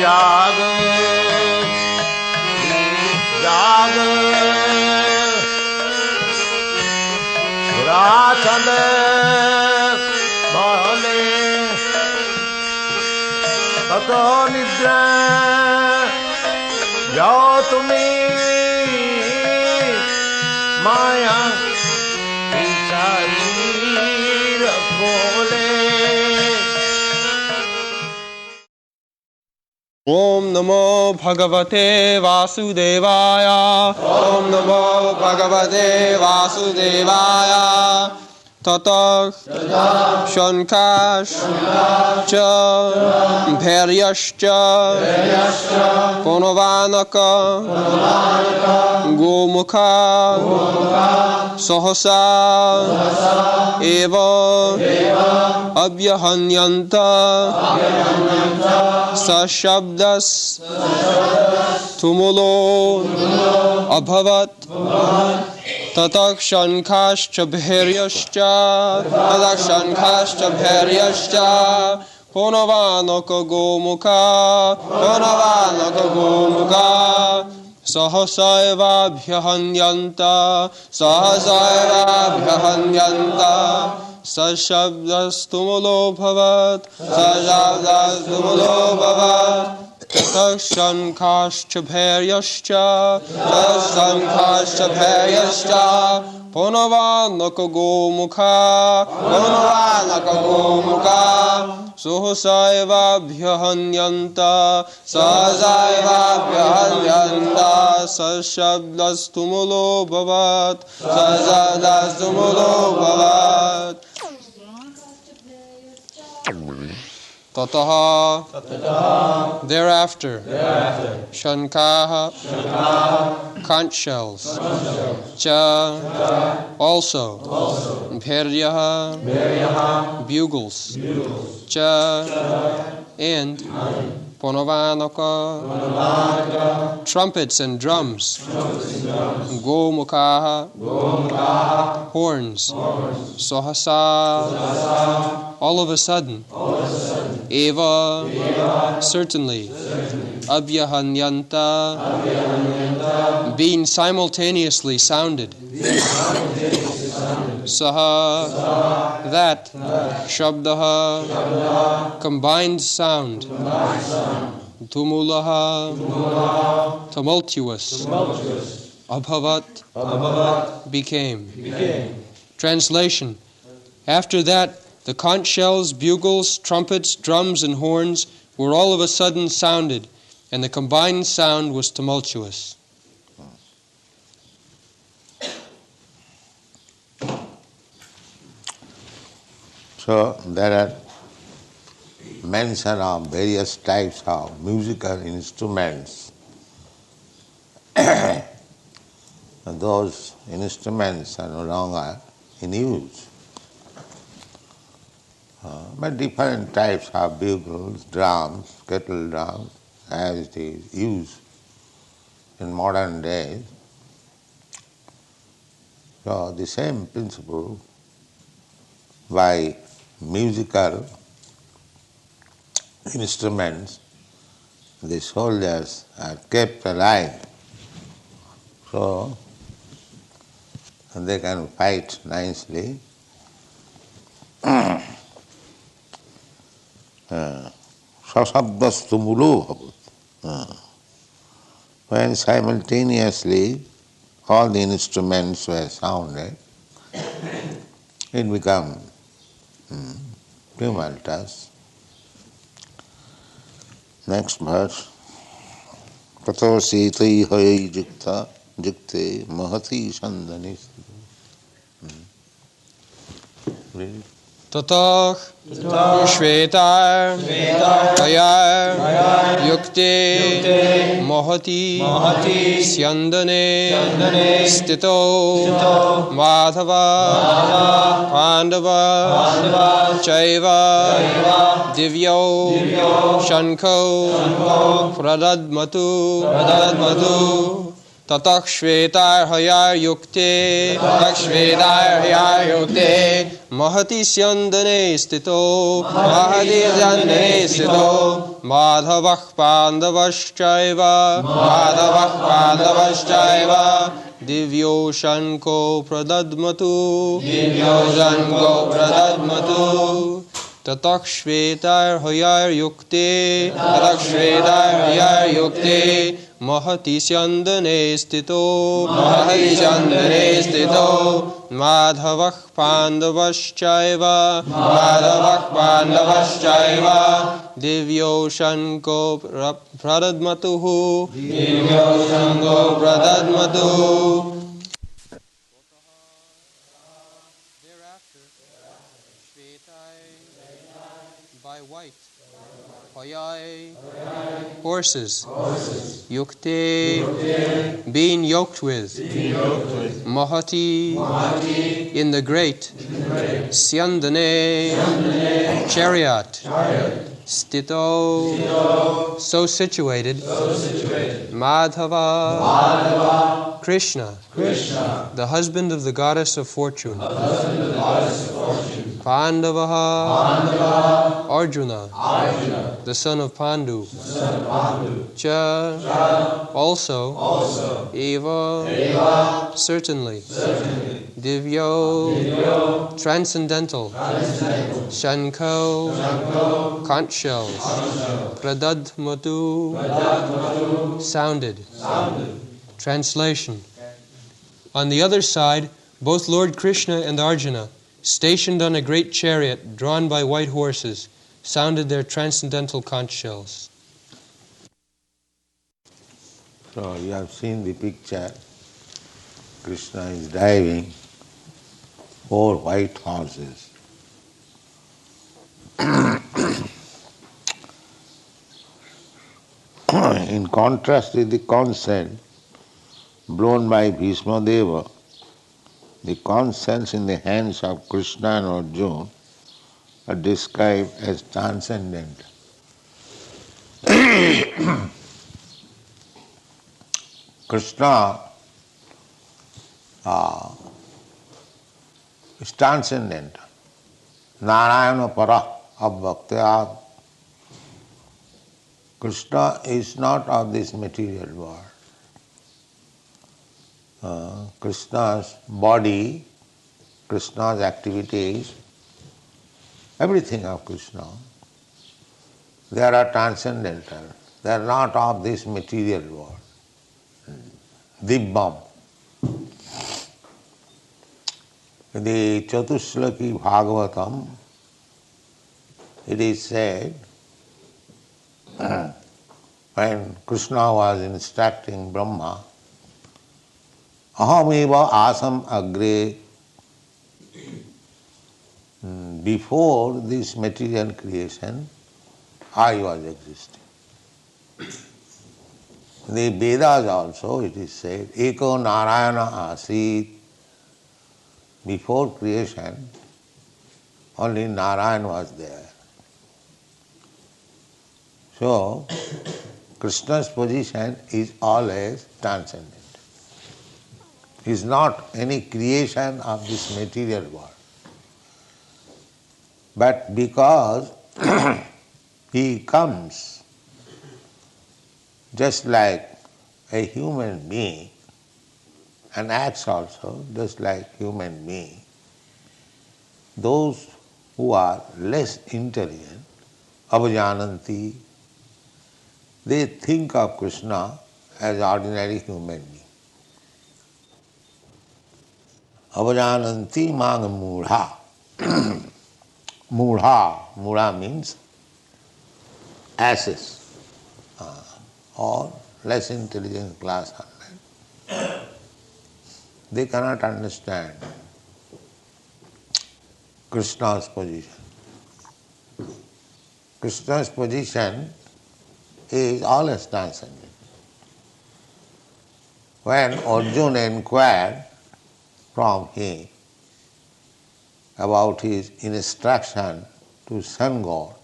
जाग जाग राचंद महले ततो निद्रा जाओ तुम्हें माया शरीर खोले। ओम नमो भगवते वासुदेवाय। ओम नमो भगवते वासुदेवाय। ततः शंखाश्च भैर्यश्च पौनवानक गोमुखा सहसा एव अभ्यहन्यन्त सशब्दस् तुमुलो अभवत्। ततः शंखाश्च भैर्यश्च पौनवानक गोमुखा सहसैवाभ्यहन्यन्त सशब्दस्तुमुलो भवत्। ततः शंखाश्च भैर्यश्च पौनवानक गोमुखा सहसैवाभ्यहन्यन्त सशब्दस्तुमुलो भवत्। ततः thereafter shankah conch shells cha also bhairyaha bugles cha and panavanaka trumpets and drums gomukha horns sahasa all of a sudden eva certainly abhyahanyanta being simultaneously sounded saha that shabdaha combined sound tumulaha tumultuous abhavat became. Translation: after that the conch shells, bugles, trumpets, drums, and horns were all of a sudden sounded, and the combined sound was tumultuous. So there are mention of various types of musical instruments. Those instruments are no longer in use. But different types of bugles, drums, kettle drums, as it is used in modern days. So the same principle by musical instruments, the soldiers are kept alive, so they can fight nicely. Sasabdastumulo bhavat. When simultaneously all the instruments were sounded, it became tumultuous. Next verse. Tato setai hai jikta jikte mahati sandani. Tatah shvetar hayar yukte mahati syandane stito madhava pandava chaiva divyo shankho pradadmatu Tatah shvetar hayar yukte Mahati Syandane Stito Madhavah Pandavaschaiva Divyo Shanko Pradadmatu Tatakshvetar Hoyar Yukte Mahati Syandane Stito Madhavah Pandavaschaiva Divyo Shanko Pradadmatuhu Thereafter, Shvetai, by white, Hoyai, horses, Yukte, being yoked with, Mahati, in the great, Syandane, chariot, Stito, so situated, Madhava, Krishna, the husband of the goddess of fortune, Pandavaha, Arjuna, the son of Pandu, Cha, also, Eva, certainly, Divyo, transcendental, Shanko, conch shells, Pradadmatu, sounded. Translation. On the other side, both Lord Krishna and Arjuna, stationed on a great chariot drawn by white horses, sounded their transcendental conch shells. So you have seen the picture. Krishna is driving 4 white horses. In contrast with the conch shell blown by Bhishma Deva, the conch shells in the hands of Krishna and Arjuna are described as transcendent. Krishna is transcendent. Narayana para abhaktya. Krishna is not of this material world. Krishna's body, Krishna's activities, everything of Krishna, they are transcendental. They are not of this material world. Dibbam. In the Chatushlaki Bhagavatam, it is said, when Krishna was instructing Brahma, Ahameva asam agre, before this material creation, I was existing. In the Vedas also it is said, Eko Narayana asit, before creation, only Narayan was there. So, Krishna's position is always transcendent. He is not any creation of this material world. But because he comes just like a human being and acts also just like human being, those who are less intelligent, avajananti, they think of Krishna as ordinary human being. Avajananti mang mudha. Mudha means asses or less intelligent class. They cannot understand Krishna's position. Krishna's position is always transcendent. When Arjuna inquired from him about his instruction to sun god,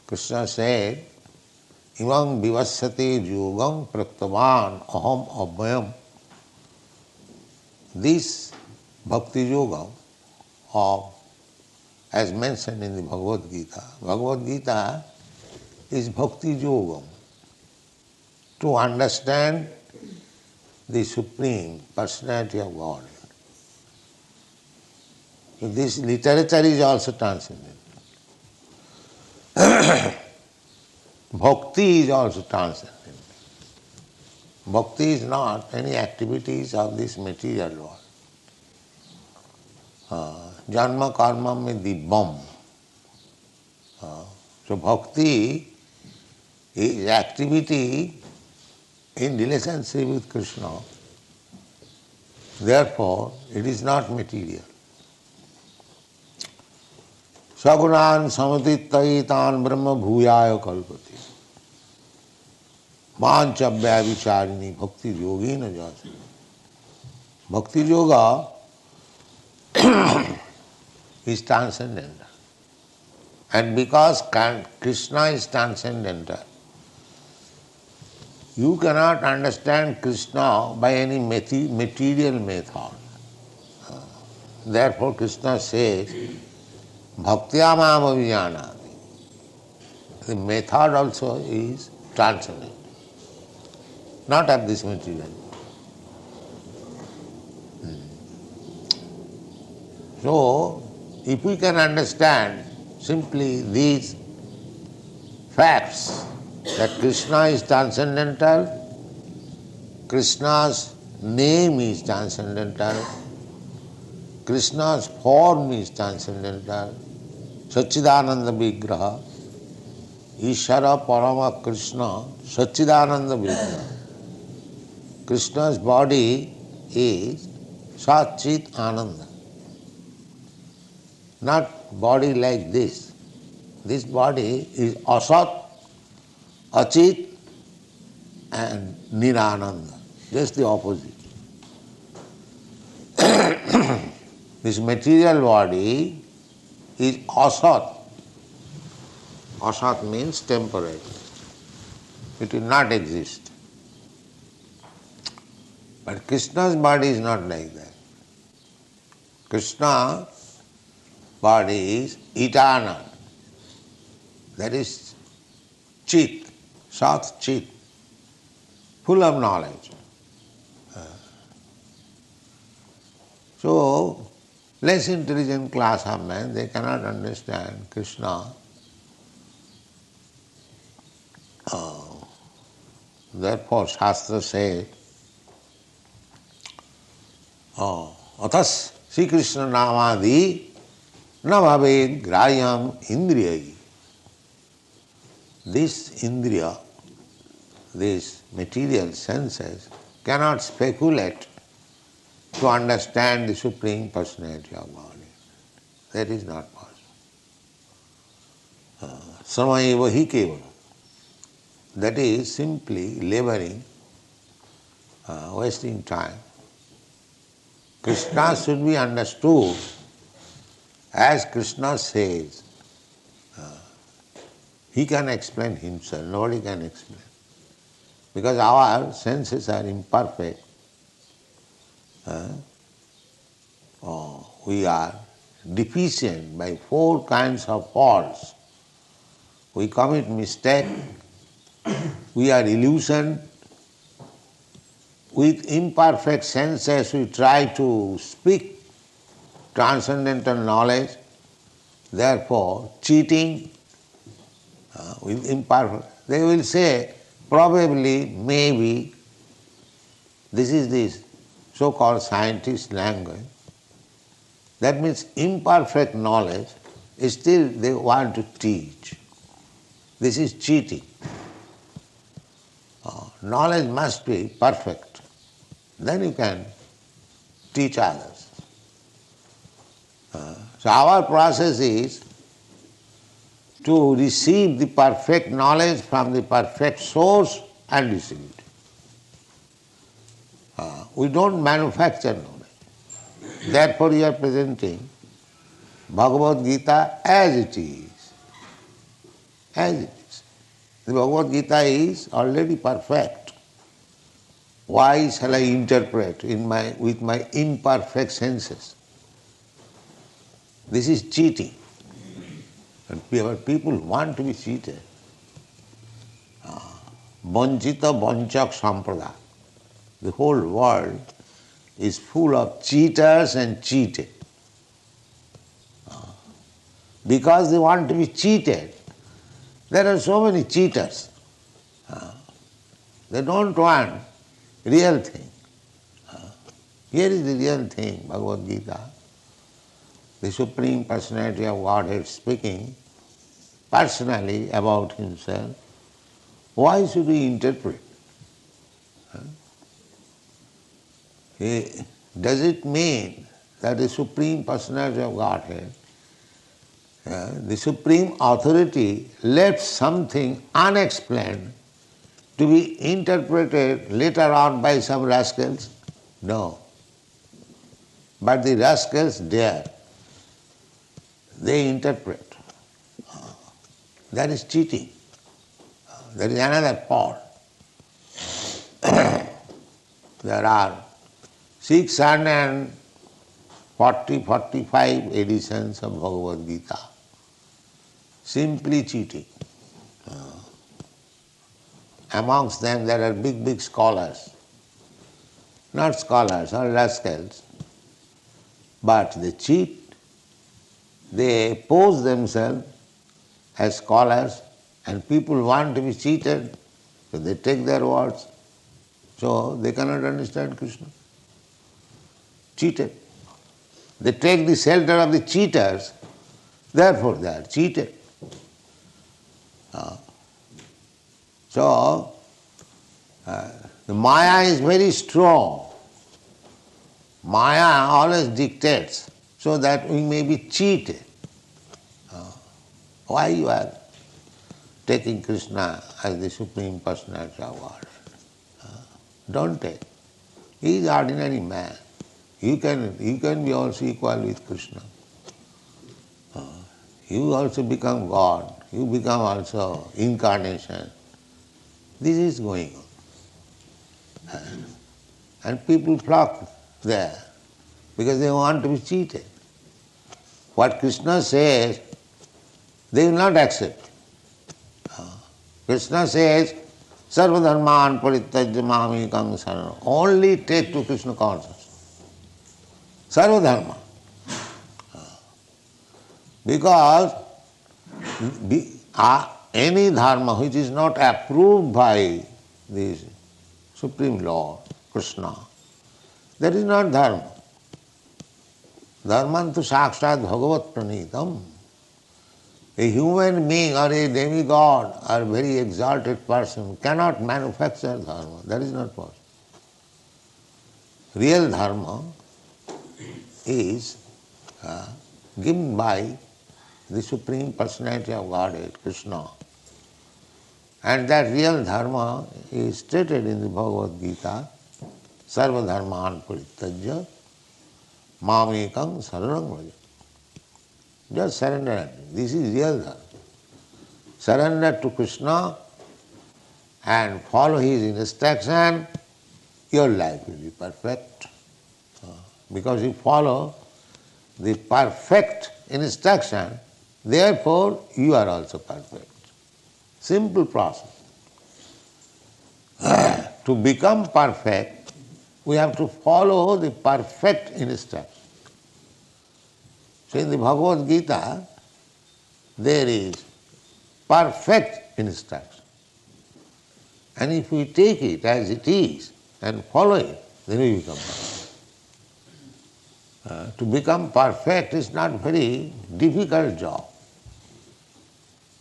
Krishna said, Imam vivassate yogam praktavan aham abhayam. This bhakti yoga of, as mentioned in the Bhagavad Gita. Bhagavad Gita is bhakti yogam. To understand the Supreme Personality of God. So this literature is also transcendental. Bhakti is also transcendental. Bhakti is not any activities of this material world. Janma karma mein dibbam. So bhakti is activity in relationship with Krishna. Therefore, it is not material. Sagunan samatitaitan brahma bhuyaya kalpati. Manchabhya vicharini bhakti yogena jasa. Bhakti yoga is transcendental. And because Krishna is transcendental, you cannot understand Krishna by any material method. Therefore Krishna says, bhaktya mam avijanati. The method also is transcendent, not of this material. So, if we can understand simply these facts, that Krishna is transcendental, Krishna's name is transcendental, Krishna's form is transcendental, Satchidananda Vigraha, Ishara Parama Krishna, Satchidananda Vigraha. Krishna's body is Sat Chit Ananda. Not body like this. This body is Asat, Achit and Nirananda. Just the opposite. This material body is Asat. Asat means temporary. It will not exist. But Krishna's body is not like that. Krishna's body is eternal. That is Chit, Sat Chit, full of knowledge. So, less intelligent class of men, they cannot understand Krishna. Therefore, Shastra says, Athas Sri Krishna Namadi na bhaved grayam indriyai. This indriya, these material senses, cannot speculate to understand the Supreme Personality of God. That is not possible. Samayeva hi kevalam. That is simply laboring, wasting time. Krishna should be understood as Krishna says. He can explain himself, nobody can explain. Because our senses are imperfect. We are deficient by 4 kinds of faults. We commit mistake, we are illusioned. With imperfect senses we try to speak transcendental knowledge, therefore cheating with imperfect. They will say, probably, maybe, this is this so-called scientist language. That means imperfect knowledge, still they want to teach. This is cheating. Knowledge must be perfect. Then you can teach others. So our process is to receive the perfect knowledge from the perfect source and distribute it. We don't manufacture knowledge. Therefore we are presenting Bhagavad Gita as it is. As it is. The Bhagavad Gita is already perfect. Why shall I interpret with my imperfect senses? This is cheating. But people want to be cheated. Vanchita vanchak samprada. The whole world is full of cheaters and cheated. Because they want to be cheated, there are so many cheaters. They don't want real thing. Here is the real thing, Bhagavad Gita. The Supreme Personality of Godhead speaking personally about himself. Why should we interpret? Does it mean that the Supreme Personality of Godhead, the Supreme Authority, left something unexplained to be interpreted later on by some rascals? No. But the rascals dare. They interpret. That is cheating. That is another part. There are 645 editions of Bhagavad Gita. Simply cheating. Amongst them there are big scholars. Not scholars, or rascals. But they cheat. They pose themselves as scholars, and people want to be cheated, so they take their words. So they cannot understand Krishna. Cheated. They take the shelter of the cheaters, therefore they are cheated. So the Maya is very strong. Maya always dictates so that we may be cheated. Why you are taking Krishna as the Supreme Personality of God? Don't take. He is ordinary man. You can be also equal with Krishna. You also become God. You become also incarnation. This is going on. And people flock there because they want to be cheated. What Krishna says, they will not accept. Krishna says, Sarva dharman parityajya mamekam saranam. Only take to Krishna consciousness. Sarva dharma. Because any dharma which is not approved by the Supreme Lord, Krishna, that is not dharma. Dharmantu sakshat bhagavat pranitam. A human being or a demigod or a very exalted person cannot manufacture dharma. That is not possible. Real dharma is given by the Supreme Personality of Godhead, Krishna. And that real dharma is stated in the Bhagavad Gita, Sarva dharman parityajya mamekam saranam vraja. Just surrender. This is real dharma. Surrender to Krishna and follow his instruction, your life will be perfect. Because you follow the perfect instruction, therefore you are also perfect. Simple process. To become perfect, we have to follow the perfect instruction. So in the Bhagavad Gita, there is perfect instruction. And if we take it as it is and follow it, then we become perfect. To become perfect is not a very difficult job.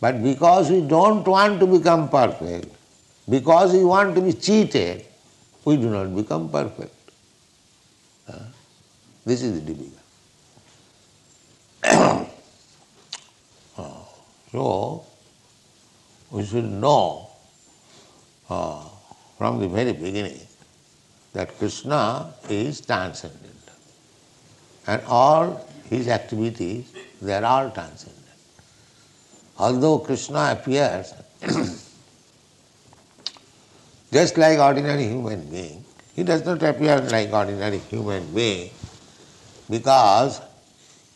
But because we don't want to become perfect, because we want to be cheated, we do not become perfect. This is the difficulty. So, we should know from the very beginning that Krishna is transcendent. And all his activities, they are all transcendent. Although Krishna appears just like ordinary human being, he does not appear like ordinary human being because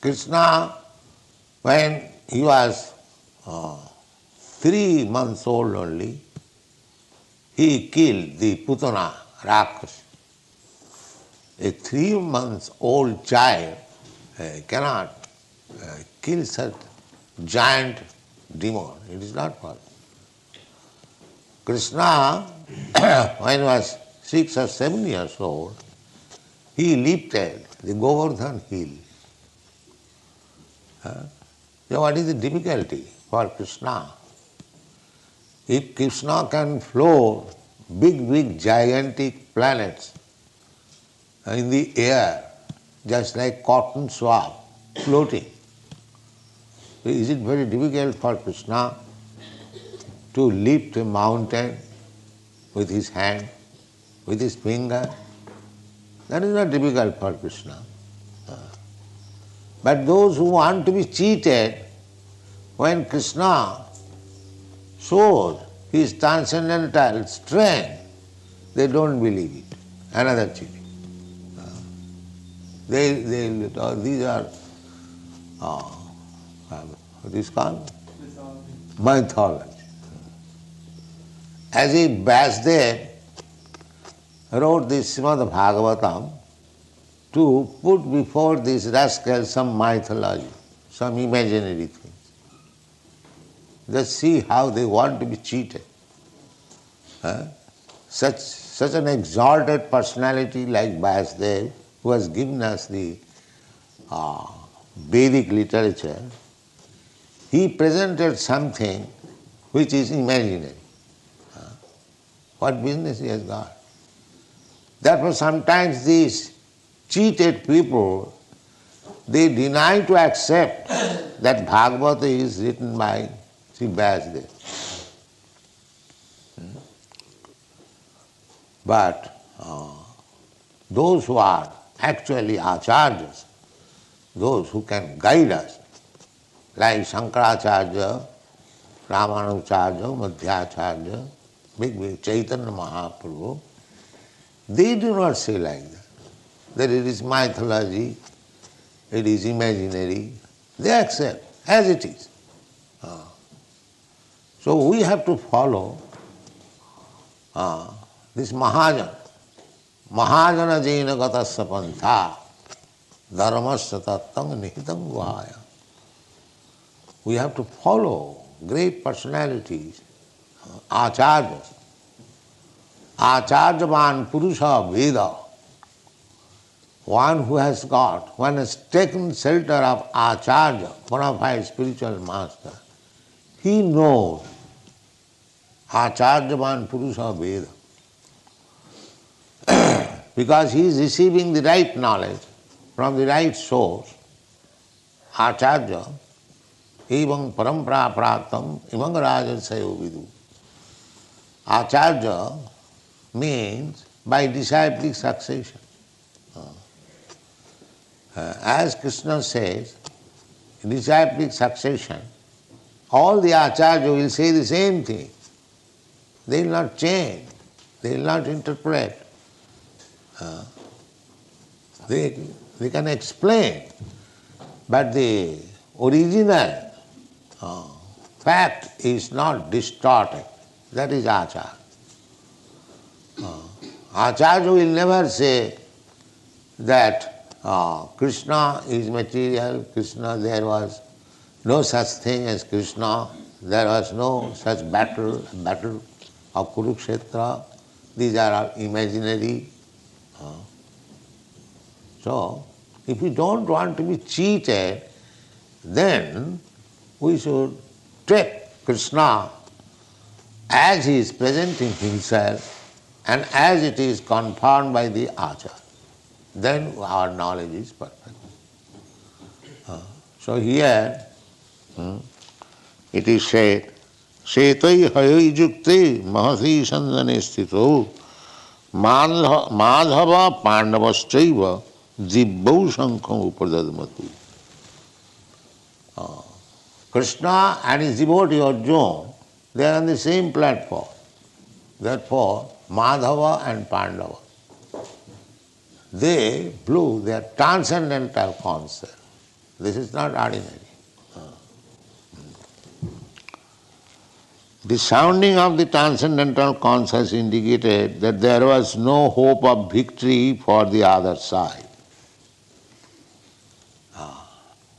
Krishna When he was 3 months old only, he killed the Putana Raksasa. A 3 months old child cannot kill such giant demon. It is not possible. Krishna, when he was 6 or 7 years old, he lifted the Govardhan hill. So what is the difficulty for Krishna? If Krishna can float big, gigantic planets in the air, just like cotton swab floating, is it very difficult for Krishna to lift a mountain with his hand, with his finger? That is not difficult for Krishna. But those who want to be cheated, when Krishna shows his transcendental strength, they don't believe it. Another cheating. These are what is called? Mythology. As if Vyasdev wrote this Srimad Bhagavatam to put before these rascals some mythology, some imaginary things. Just see how they want to be cheated. Such an exalted personality like Vyasdev, who has given us the Vedic literature, he presented something which is imaginary. What business he has got? Therefore sometimes these cheated people, they deny to accept that Bhagavata is written by Sri Vyasdev. But those who are actually acharyas, those who can guide us, like Shankaracharya, Ramanujarya, Madhyacharya, big Chaitanya Mahaprabhu, they do not say like that it is mythology, it is imaginary. They accept as it is. So we have to follow this Mahajana. Mahajana jena gatasya pantha dharmasya tattam nihitam guhaya. We have to follow great personalities, acharyas. Acharyavan purusha veda. One who has taken shelter of acharya, bona fide spiritual master, he knows acharyavan purusha veda. Because he is receiving the right knowledge from the right source, acharya, evam parampara pratam imang rajasayo vidu. Acharya means by disciplic succession. As Krishna says, disciplic succession, all the acharya will say the same thing. They will not change, they will not interpret. They can explain, but the original fact is not distorted. That is acharya. Acharya will never say that Krishna is material, Krishna, there was no such thing as Krishna, there was no such battle of Kurukshetra, these are all imaginary. So, if we don't want to be cheated, then we should take Krishna as he is presenting himself and as it is confirmed by the acharya. Then our knowledge is perfect. So here it is said, Setai hayai jukte mahasi sandane sthito madhava pandavaschaiva dibbau sankham upadadmatu. Krishna and his devotee Arjuna, they are on the same platform. Therefore, Madhava and Pandava, they blew their transcendental concert. This is not ordinary. The sounding of the transcendental conscious indicated that there was no hope of victory for the other side.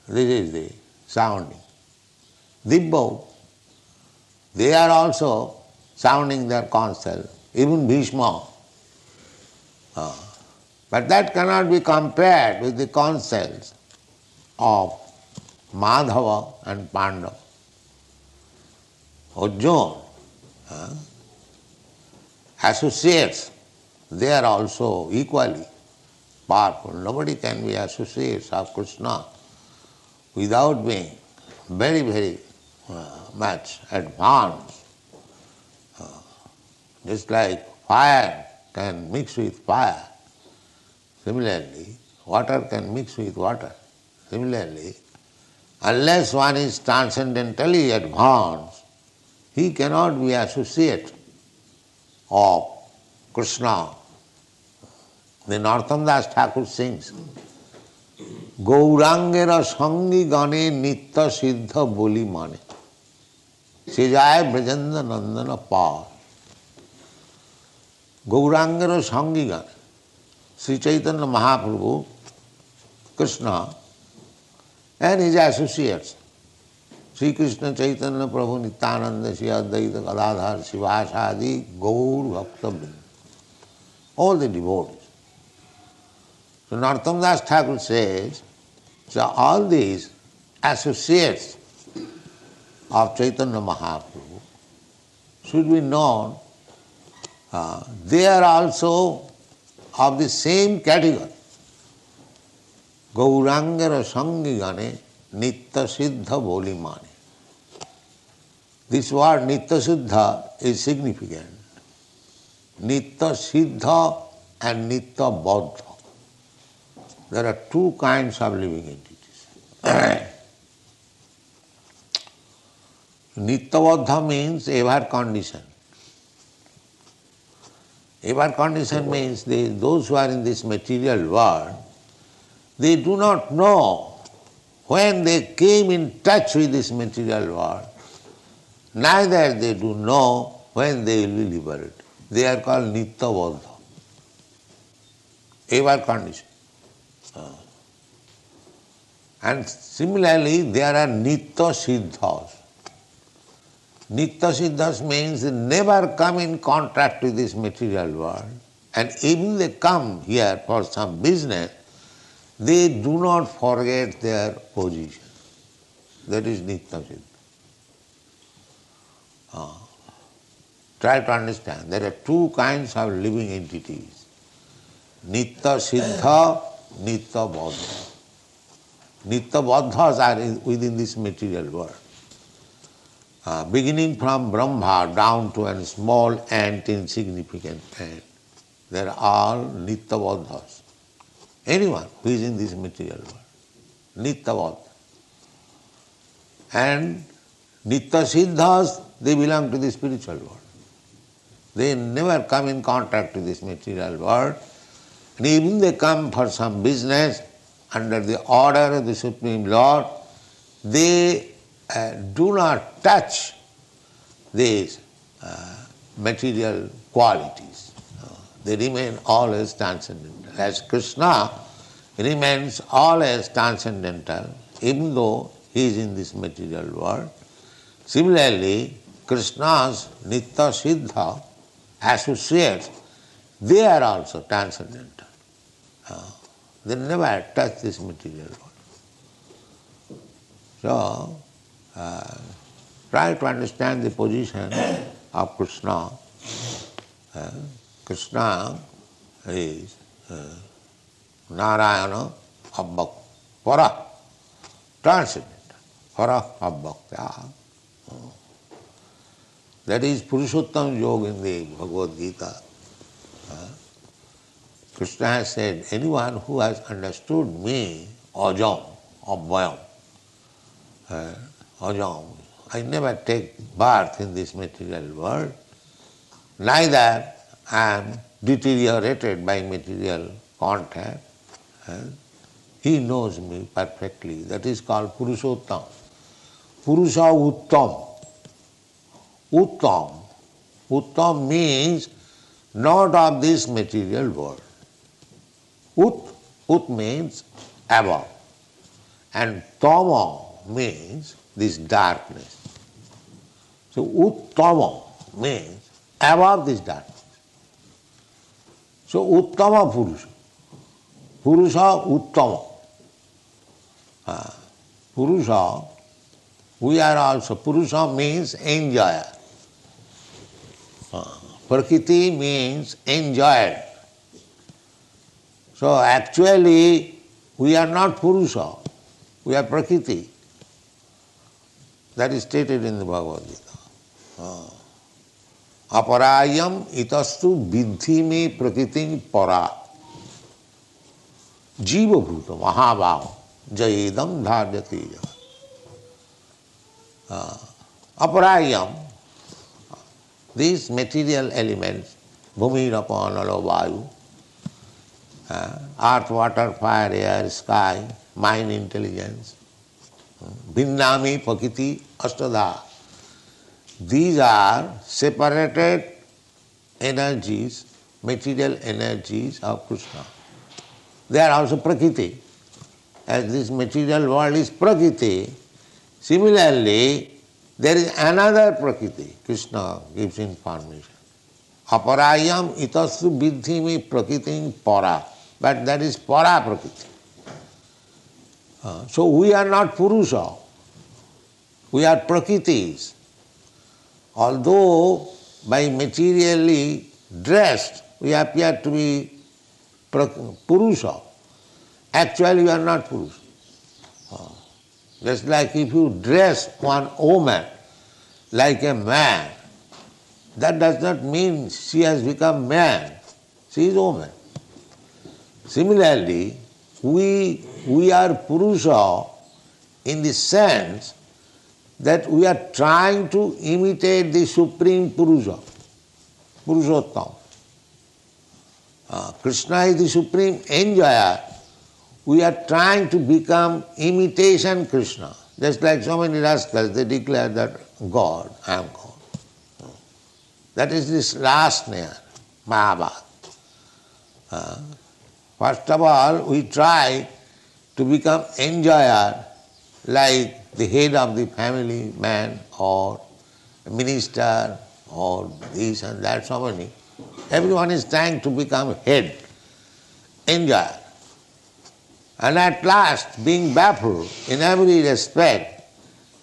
This is the sounding. Dibbo, they are also sounding their conscience, even Bhishma. But that cannot be compared with the conscience of Madhava and Pandava. Arjuna, associates, they are also equally powerful. Nobody can be associates of Krishna without being very, very much advanced. Just like fire can mix with fire, similarly, water can mix with water. Similarly, unless one is transcendentally advanced, he cannot be associate of Krishna. The Narottam Das Thakur sings, Gaurangera sangi gane nitta siddha boli mane, sejaya brajanda nandana par. Gaurangera sangi gane, Sri Chaitanya Mahaprabhu, Krishna, and his associates, Sri Krishna Chaitanya Prabhu Nityananda Shri Advaita Gadadhar Shivasadi Gaur Bhakta Vrinda, all the devotees. So Narottam Das Thakur says, so all these associates of Chaitanya Mahaprabhu should be known, they are also of the same category. Gaurangara sangi gane nitta siddha boli mane. This word nitta siddha is significant. Nitta siddha and nitta baddha. There are two kinds of living entities. Nitta baddha means ever conditioned. Ever conditioned means those who are in this material world, they do not know when they came in touch with this material world, neither they do know when they will be liberated. They are called nitta baddha, ever conditioned. And similarly, there are nitta siddhas. Nitta siddhas means they never come in contact with this material world, and even they come here for some business, they do not forget their position. That is nitta siddha. Try to understand. There are two kinds of living entities. Nitta siddha, nitta baddha. Nitta baddhas are within this material world. Beginning from Brahma down to a small ant, insignificant ant, they are all nitta baddhas. Anyone who is in this material world, nitta baddha. And nitta siddhas, they belong to the spiritual world. They never come in contact with this material world, and even they come for some business under the order of the Supreme Lord, they do not touch these material qualities. They remain always transcendental. As Krishna remains always transcendental, even though he is in this material world, similarly, Krishna's nitta siddha associates, they are also transcendental. They never touch this material world. So, try to understand the position of Krishna. Krishna is Narayana Abbak, Para, transcendental, Para Abbakya. That is Purushottam Yoga in the Bhagavad Gita. Krishna has said, anyone who has understood me, Ajam, Abhayam, Ajam, I never take birth in this material world, neither I am deteriorated by material contact. He knows me perfectly. That is called Purushottam. Purusha Uttam. Uttam. Uttam means not of this material world. Ut means above. And tama means this darkness. So uttama means above this darkness. So uttama purusha. Purusha uttama. Purusha, we are also, Purusha means enjoyer. Prakriti means enjoyed. So actually, we are not Purusha, we are Prakriti. That is stated in the Bhagavad Gita. Aparayam itastu vidhi me prakritim para. Jiva bhuta mahabhava jayedam dharjati. Aparayam, these material elements, bhumi, rapa, nalo, vayu, earth, water, fire, air, sky, mind, intelligence, Bhinnami, Pakiti, Astada. These are separated energies, material energies of Krishna. They are also Prakriti. As this material world is Prakriti, similarly, there is another Prakriti. Krishna gives information. Aparayam itasu vidhimi prakritim para. But that is para Prakriti. So we are not Purusha, we are Prakritis. Although by materially dressed we appear to be Purusha, actually we are not Purusha. Just like if you dress one woman like a man, that does not mean she has become man, she is woman. Similarly, we are Purusha in the sense that we are trying to imitate the Supreme Purusha, Purushottam. Krishna is the Supreme Enjoyer. We are trying to become imitation Krishna. Just like so many rascals, they declare that God, I am God. That is this last snare, Mahabharata. First of all, we try to become enjoyer like the head of the family man or minister or this and that, so many. Everyone is trying to become head, enjoyer. And at last, being baffled in every respect,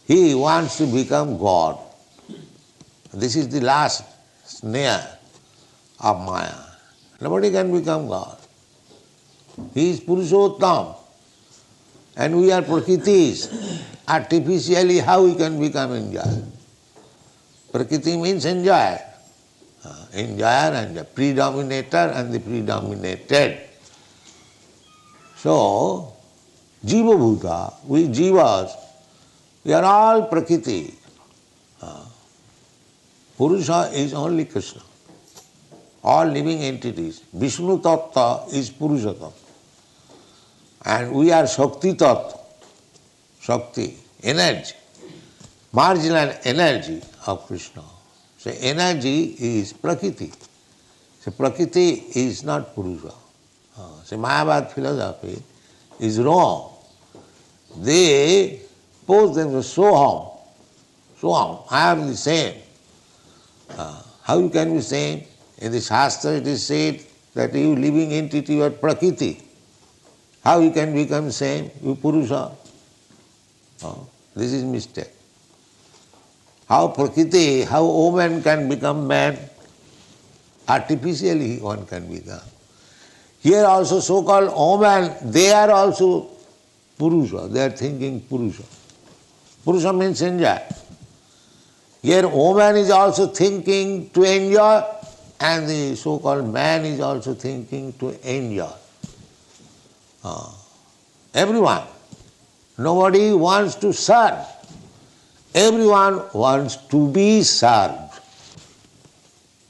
he wants to become God. This is the last snare of Maya. Nobody can become God. He is Purushottam. And we are Prakritis. Artificially, how we can become enjoyer? Prakriti means enjoyer. Enjoyer and the predominator and the predominated. So, Jiva Bhuta, we Jivas, we are all Prakriti. Purusha is only Krishna. All living entities. Vishnu Tattva is Purusha Tattva. And we are Shakti Tattva. Shakti, energy. Marginal energy of Krishna. So energy is Prakriti. So Prakriti is not Purusha. So Mayavad philosophy is wrong. They pose themselves Soham, I am the same. How you can be same? In the Shastra it is said that you living entity, you are Prakriti. How you can become same? You Purusha. This is mistake. How Prakriti, how woman can become man? Artificially one can become. Here also so-called woman, they are also Purusha, they are thinking Purusha. Purusha means enjoy. Here woman is also thinking to enjoy and the so-called man is also thinking to enjoy. Everyone. Nobody wants to serve. Everyone wants to be served.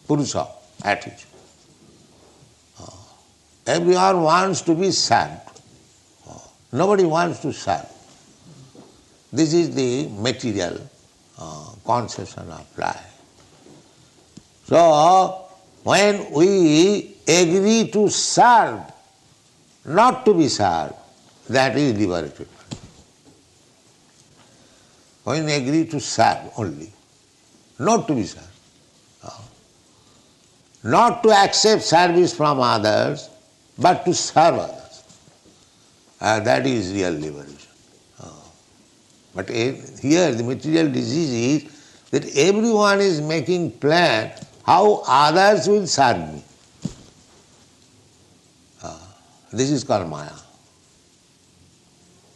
Purusha attitude. Everyone wants to be served. Nobody wants to serve. This is the material conception of life. So, when we agree to serve, not to be served, that is liberated. When we agree to serve only, not to be served, not to accept service from others, but to serve others, that is real liberation. But here the material disease is that everyone is making plan how others will serve me. This is called Maya.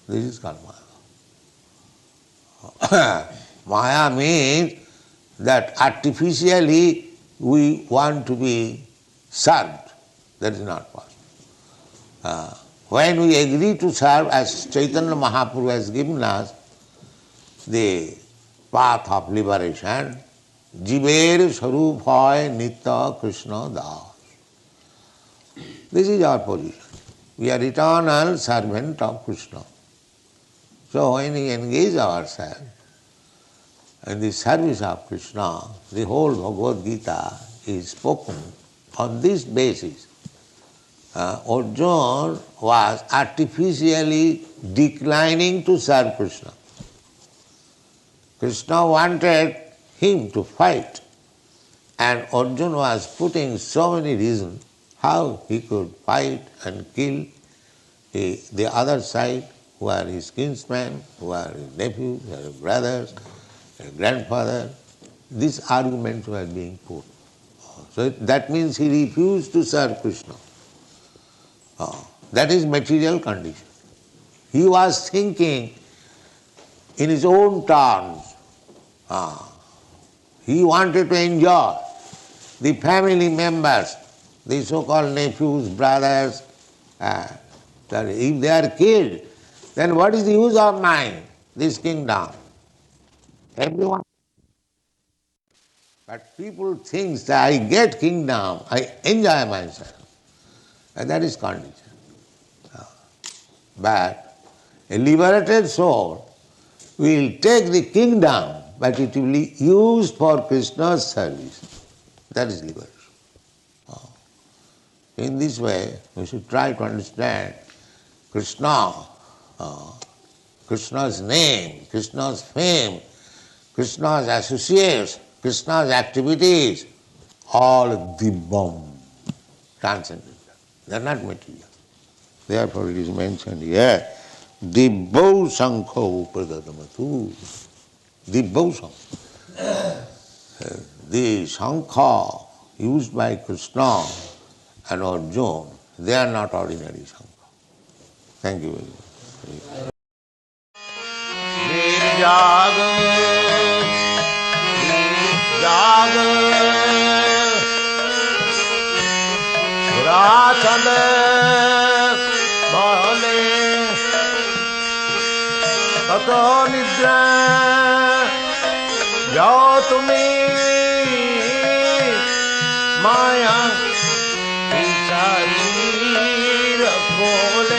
This is called Maya. Maya means that artificially we want to be served. That is not possible. When we agree to serve, as Chaitanya Mahaprabhu has given us, the path of liberation, Jiver Sarup Hoy Nitya Krishna Das. This is our position. We are eternal servant of Krishna. So when we engage ourselves in the service of Krishna, the whole Bhagavad Gita is spoken on this basis. Arjuna was artificially declining to serve Krishna. Krishna wanted him to fight, and Arjuna was putting so many reasons how he could fight and kill the other side, who are his kinsmen, who are his nephews, who are his brothers, his grandfather. These arguments were being put. So that means he refused to serve Krishna. That is material condition. He was thinking in his own terms. He wanted to enjoy the family members, the so-called nephews, brothers. That if they are killed, then what is the use of mine, this kingdom? Everyone. But people think that I get kingdom, I enjoy myself. And that is condition. But a liberated soul will take the kingdom, but it will be used for Krishna's service. That is liberation. In this way, we should try to understand Krishna, Krishna's name, Krishna's fame, Krishna's associates, Krishna's activities, all dibbam, transcendental. They are not material. Therefore it is mentioned here, dibbau sankho pradadamatu. Dibbau sankho. The sankha used by Krishna and Arjuna, they are not ordinary sankha. Thank you very much. Nirjag, nirjag, Rachand, Mahale, Tato Nidra, Jao Tumi, Maya, Pichari, Rakole.